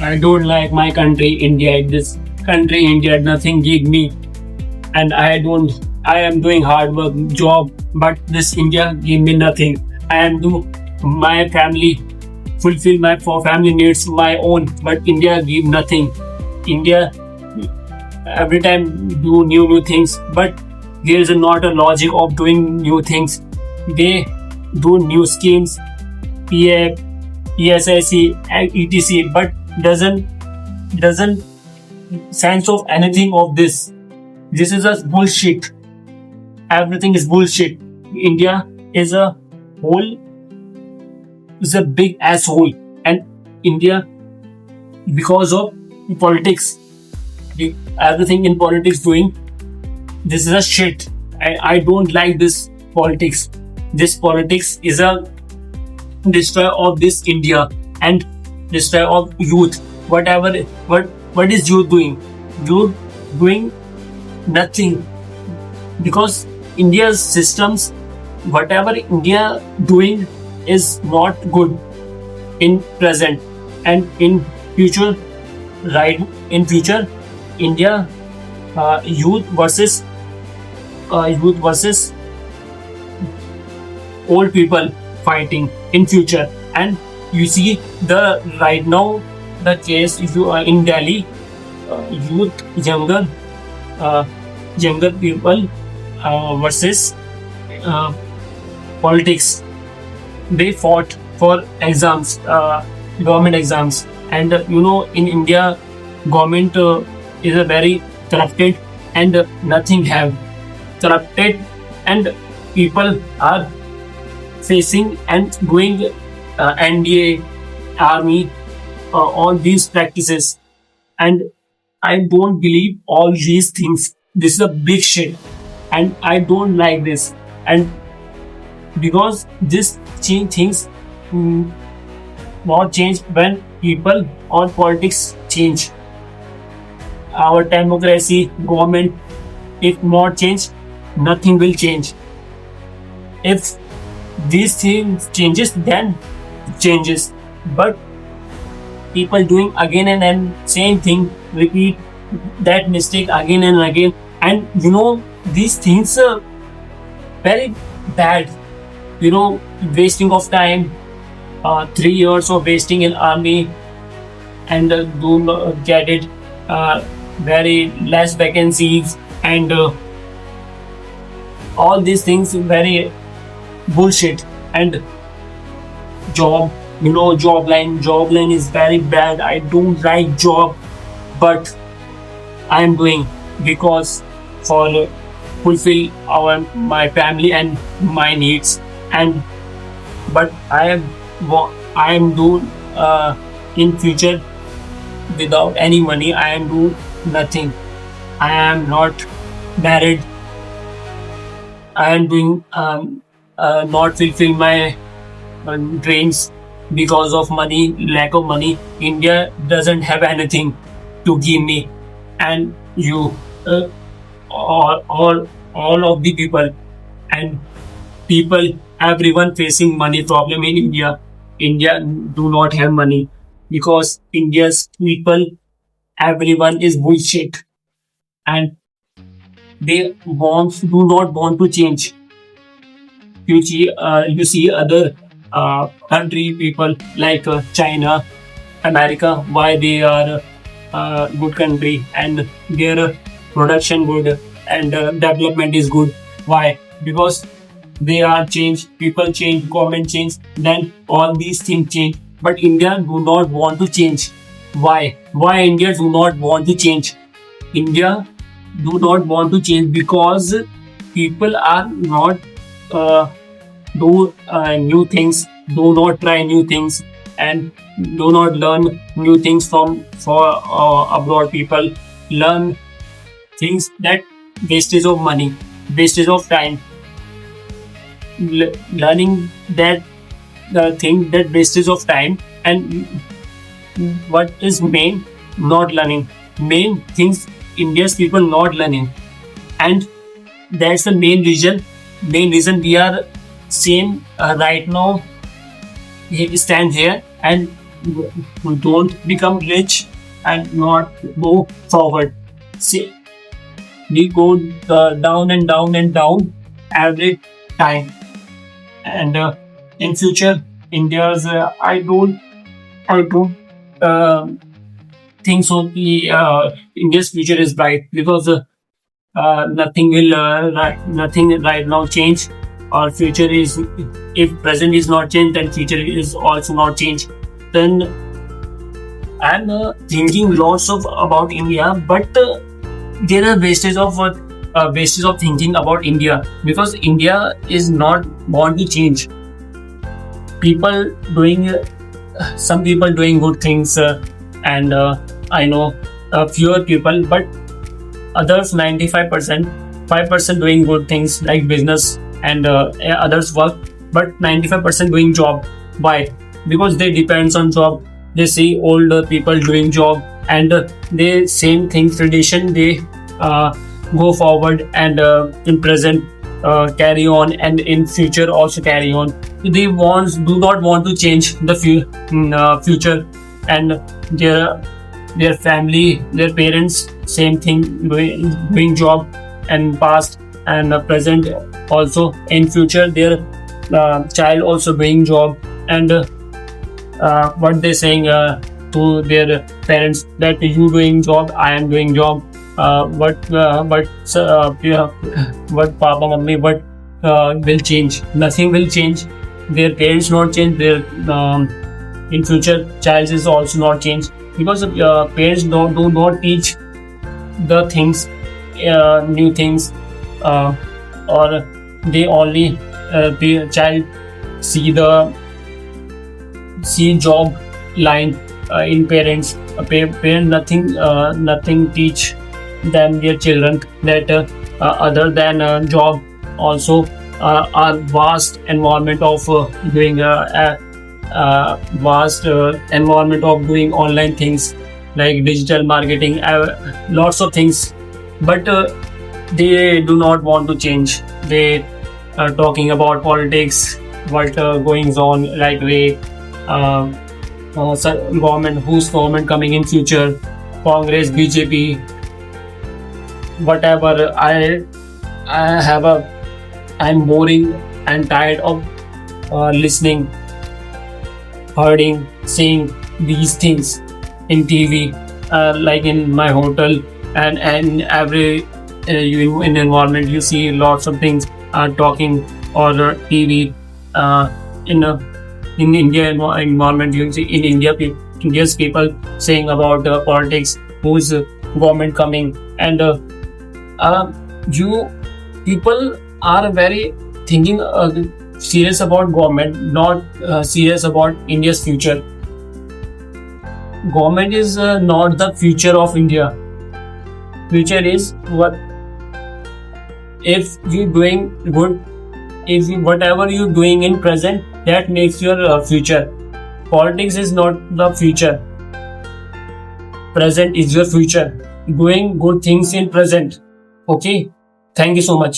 I don't like my country, India. This country, India, nothing give me, and I don't. I am doing hard work, job, but this India give me nothing. I am do my family fulfill my for family needs my own, but India give nothing. India every time do new things, but there is not a logic of doing new things. They do new schemes, PF, PSIC, and etc. But doesn't sense of anything of this. This is a bullshit. Everything is bullshit. India is a whole is a big asshole, and India because of politics. Everything in politics doing this is a shit. I don't like this politics. This politics is a destroy of this India and destroy of youth. What is youth doing? Youth doing nothing because India's systems, whatever India doing is not good in present and in future. Right in future, India youth versus old people fighting in future. And you see the right now the case if you are in Delhi, youth uh, younger people versus uh, politics. They fought for exams, government exams, and in India, government is a very corrupted and nothing have corrupted, and people are facing and doing NDA, army, all these practices, and I don't believe all these things. This is a big shit, and I don't like this. And because this change things mm, not change when people or politics change. Our democracy, government, if not change, nothing will change. If these things changes, then it changes. But people doing again and same thing, repeat that mistake again and again, and these things are very bad. Wasting of time, 3 years of wasting in army, and do not get it, very less vacancies, and all these things very bullshit. And job, job line is very bad. I don't like job, but I am doing because for fulfill my family and my needs. And but I am doing in future without any money. I am doing nothing. I am not married. I am doing not fulfill my dreams because of money, lack of money. India doesn't have anything to give me, and you, all of the people, and people, everyone facing money problem in India. India do not have money because India's people, everyone is bullshit, and they do not want to change. You see other country people like China, America, why they are good country and their production good and development is good. Why? Because they are changed, people change, government change, then all these things change. But India do not want to change. Why? Why India do not want to change? India do not want to change because people are not do new things, do not try new things, and do not learn new things from for abroad people. Learn things that wastage of money, wastage of time. Learning that the thing that wastage of time. And what is main? Not learning. Main things India's people not learning, and that's the main reason. Main reason we are same right now. We stand here, and don't become rich and not go forward. See, we go down and down and down every time. And in future, India's I don't uh, think so. India's future is bright because nothing right now change. Our future is, if present is not changed, then future is also not changed. Then I'm thinking lots of about India, but there are wastage of thinking about India, because India is not born to change. People doing Some people doing good things, and I know fewer people, but others 95%, 5% doing good things like business, and others work, but 95% doing job. Why? Because they depends on job. They see older people doing job, and they same thing tradition, they uh, go forward, and in present carry on, and in future also carry on. They do not want to change the future, and their their family, their parents, same thing, doing job, and past and present also. In future, their child also doing job, and what they saying to their parents, that you doing job, I am doing job. Yeah, what papa mummy, what will change? Nothing will change. Their parents not change. Their in future child is also not change, because parents do not teach the things, new things, or they only the child see the see job line in parents. Parent nothing teach them their children, that other than job also are vast environment of doing vast environment of doing online things like digital marketing, lots of things. But they do not want to change. They are talking about politics, what goings on, like way government, whose government coming in future, Congress, BJP, whatever. I have a I'm boring and tired of listening, hearing, seeing these things in TV, like in my hotel, and every in environment you see lots of things talking, or TV. In India environment, you see in India's people saying about politics, whose government coming, and you people are very thinking serious about government, not serious about India's future. Government is not the future of India. Future is what, if you doing good, whatever you doing in present, that makes your future. Politics is not the future. Present is your future. Doing good things in present. Okay. Thank you so much.